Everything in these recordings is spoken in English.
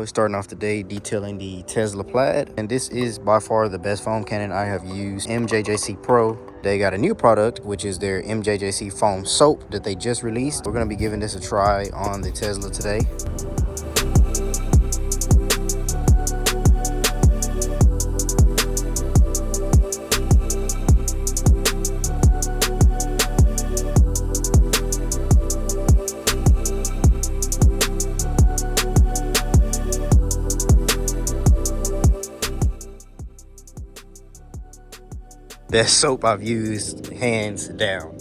We're starting off today detailing the Tesla Plaid, and this is by far the best foam cannon I have used. Mjjc Pro. They got a new product, which is their Mjjc foam soap that they just released. We're going to be giving this a try on the Tesla today. Best soap I've used, hands down.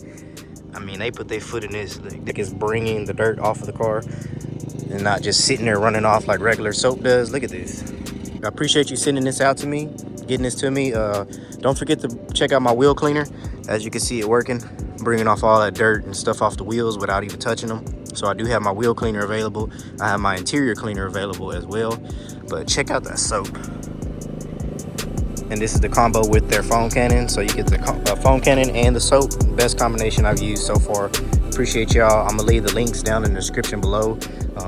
I mean, they put their foot in this, like it's bringing the dirt off of the car and not just sitting there running off like regular soap does. Look at this. I appreciate you sending this out to me, getting this to me. Don't forget to check out my wheel cleaner. As you can see it working, bringing off all that dirt and stuff off the wheels without even touching them. So I do have my wheel cleaner available. I have my interior cleaner available as well. But check out that soap. And this is the combo with their foam cannon, so you get the foam cannon and the soap. Best combination I've used so far. Appreciate y'all. I'm gonna leave the links down in the description below,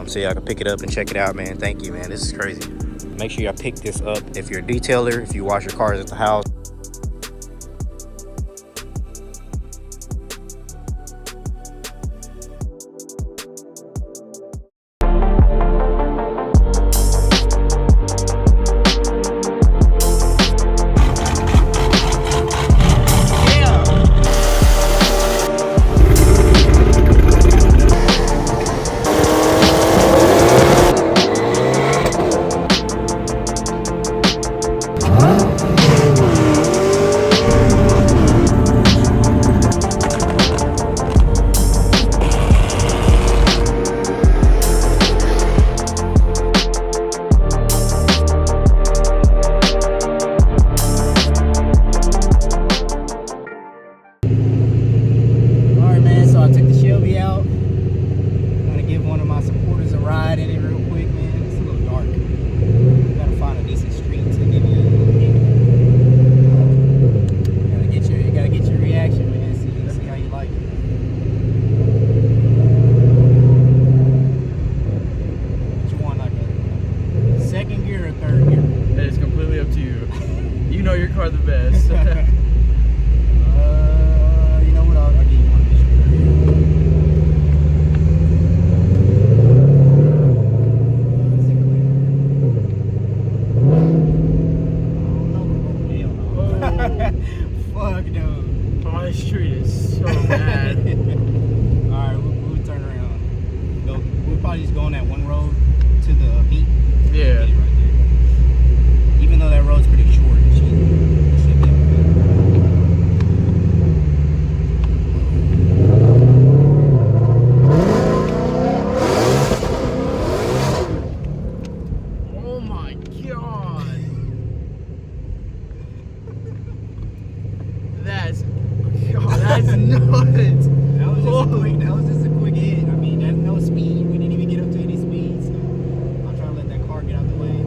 so y'all can pick it up and check it out, man. Thank you, man. This is crazy. Make sure y'all pick this up if you're a detailer, if you wash your cars at the house. Shelby out. I'm gonna give one of my supporters a ride in it real quick, man. It's a little dark. Gotta find a decent street to give you a little hit. Gotta get your reaction, man. See how you like it. What you want, like a second gear or third gear? It's completely up to you. You know your car the best. You know what? I'll give you one of these. Fuck no. Oh, this street is so bad. Alright, we'll turn around. We'll probably just go on that one road to the beat. Yeah. Right there. Even though that road's pretty short, it should be okay. Oh my god. That's nuts. That was just a quick hit. I mean, that's no speed. We didn't even get up to any speed, so I'll try to let that car get out the way.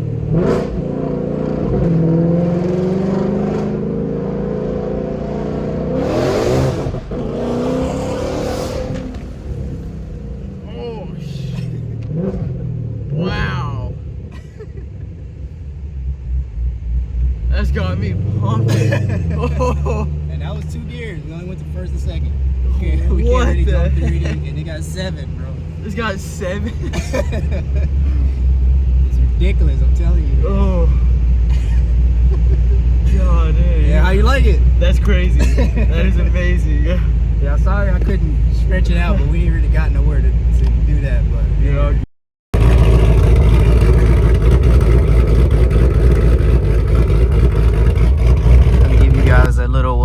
Oh shit. Wow. That's got me pumping. Oh. And that was 2 gears. We only went to first and second. We What can't really the go 3D, heck? and it got 7, bro. This got 7. It's ridiculous, I'm telling you. Oh. God dang. Yeah, how you like it? That's crazy. That is amazing. Yeah, sorry I couldn't stretch it out, but we ain't really got nowhere to do that. But Yeah. Let me give you guys a little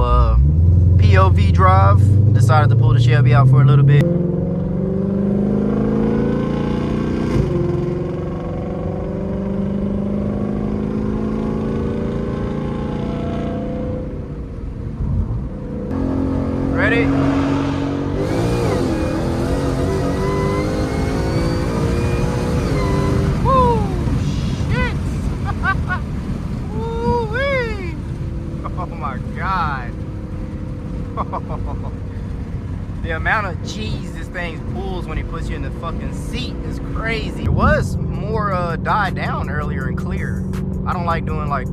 POV drive. Decided to pull the Shelby out for a little bit. Ready? Woo! Shit! Woo-wee! Oh my god! The amount of G's this thing pulls when he puts you in the fucking seat is crazy. It was more more died down earlier and clear. I don't like doing like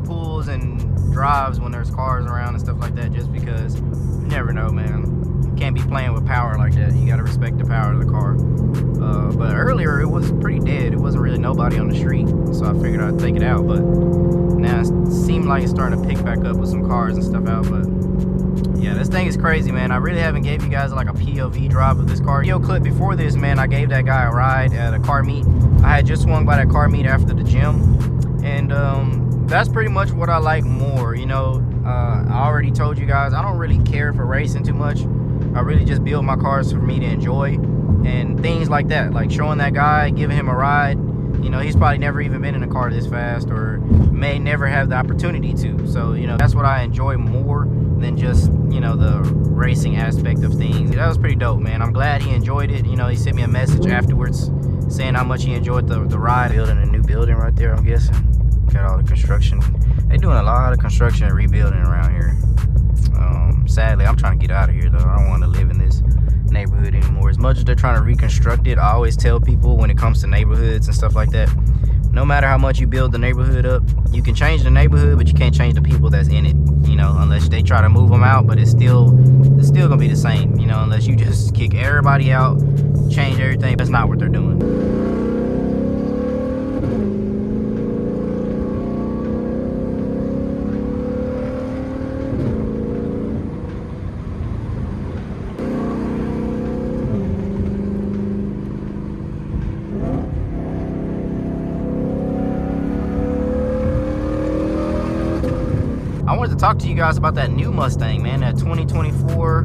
pulls and drives when there's cars around and stuff like that, just because you never know, man. You can't be playing with power like that. You gotta respect the power of the car. But earlier it was pretty dead. It wasn't really nobody on the street, so I figured I'd take it out. But now it seemed like it's starting to pick back up with some cars and stuff out. But yeah, this thing is crazy, man. I really haven't gave you guys like a POV drive of this car. Video clip before this, man, I gave that guy a ride at a car meet. I had just swung by that car meet after the gym, and that's pretty much what I like more. You know, I already told you guys I don't really care for racing too much. I really just build my cars for me to enjoy, and things like that, like showing that guy, giving him a ride. You know, he's probably never even been in a car this fast, or may never have the opportunity to. So, you know, that's what I enjoy more than just, you know, the racing aspect of things. That was pretty dope, man. I'm glad he enjoyed it. You know, he sent me a message afterwards saying how much he enjoyed the ride. Building a new building right there, I'm guessing. Got all the construction. They're doing a lot of construction and rebuilding around here. Sadly, I'm trying to get out of here, though. I don't want to live in this neighborhood anymore. As much as they're trying to reconstruct it, I always tell people when it comes to neighborhoods and stuff like that, no matter how much you build the neighborhood up, you can change the neighborhood, but you can't change the people that's in it, you know, unless they try to move them out. But it's still gonna be the same, you know, unless you just kick everybody out, change everything. That's not what they're doing. I wanted to talk to you guys about that new Mustang, man, that 2024 or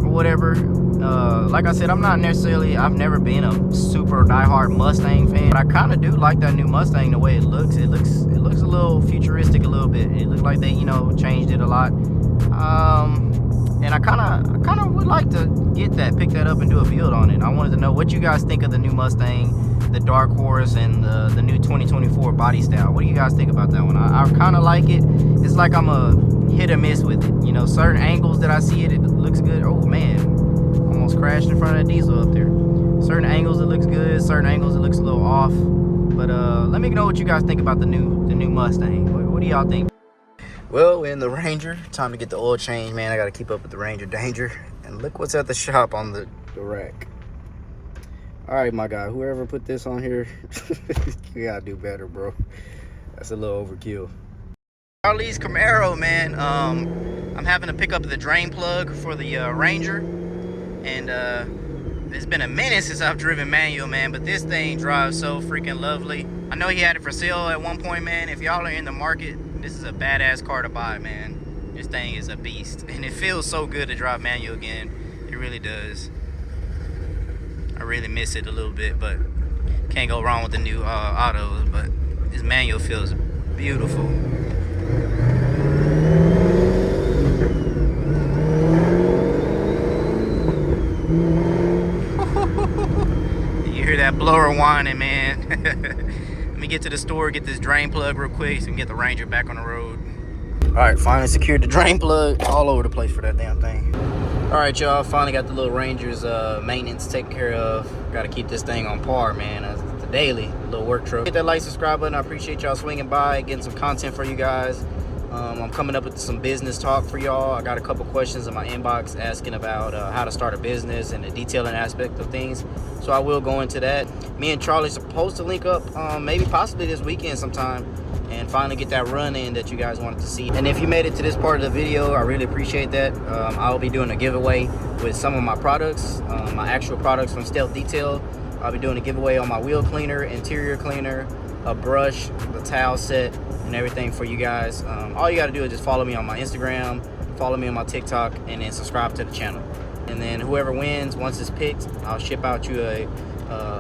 whatever. Like I said, I've never been a super diehard Mustang fan, but I kind of do like that new Mustang, the way it looks. It looks a little futuristic a little bit. It looks like they, you know, changed it a lot. And I kind of would like to pick that up and do a build on it. I wanted to know what you guys think of the new Mustang, the Dark Horse, and the new 2024 body style. What do you guys think about that one? I kind of like it. It's like I'm a hit or miss with it. You know, certain angles that I see it looks good. Oh man, almost crashed in front of that diesel up there. Certain angles it looks good. Certain angles it looks a little off. But let me know what you guys think about the new Mustang. What do y'all think? Well, we're in the Ranger. Time to get the oil change, man. I got to keep up with the Ranger danger. And look what's at the shop on the rack. All right, my guy, whoever put this on here, you gotta do better, bro. That's a little overkill. Charlie's Camaro, man. I'm having to pick up the drain plug for the Ranger, and it's been a minute since I've driven manual, man, but this thing drives so freaking lovely. I know he had it for sale at one point, man. If y'all are in the market, this is a badass car to buy, man. This thing is a beast, and it feels so good to drive manual again. It really does. I really miss it a little bit, but can't go wrong with the new autos. But this manual feels beautiful. You hear that blower whining, man. Let me get to the store, get this drain plug real quick so we can get the Ranger back on the road. All right, finally secured the drain plug. All over the place for that damn thing. All right, y'all, finally got the little Ranger's maintenance taken care of. Got to keep this thing on par, man. It's the daily little work truck. Hit that like, subscribe button. I appreciate y'all swinging by, getting some content for you guys. I'm coming up with some business talk for y'all. I got a couple questions in my inbox asking about how to start a business and the detailing aspect of things. So I will go into that. Me and Charlie supposed to link up maybe possibly this weekend sometime and finally get that run in that you guys wanted to see. And if you made it to this part of the video, I really appreciate that. I'll be doing a giveaway with some of my products, my actual products from Stealth Detail. I'll be doing a giveaway on my wheel cleaner, interior cleaner, a brush, the towel set, and everything for you guys. All you got to do is just follow me on my Instagram, follow me on my TikTok, and then subscribe to the channel. And then whoever wins, once it's picked, I'll ship out you a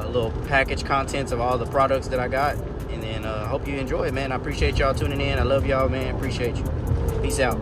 little package contents of all the products that I got. And then hope you enjoy it, man. I appreciate y'all tuning in. I love y'all, man. Appreciate you. Peace out.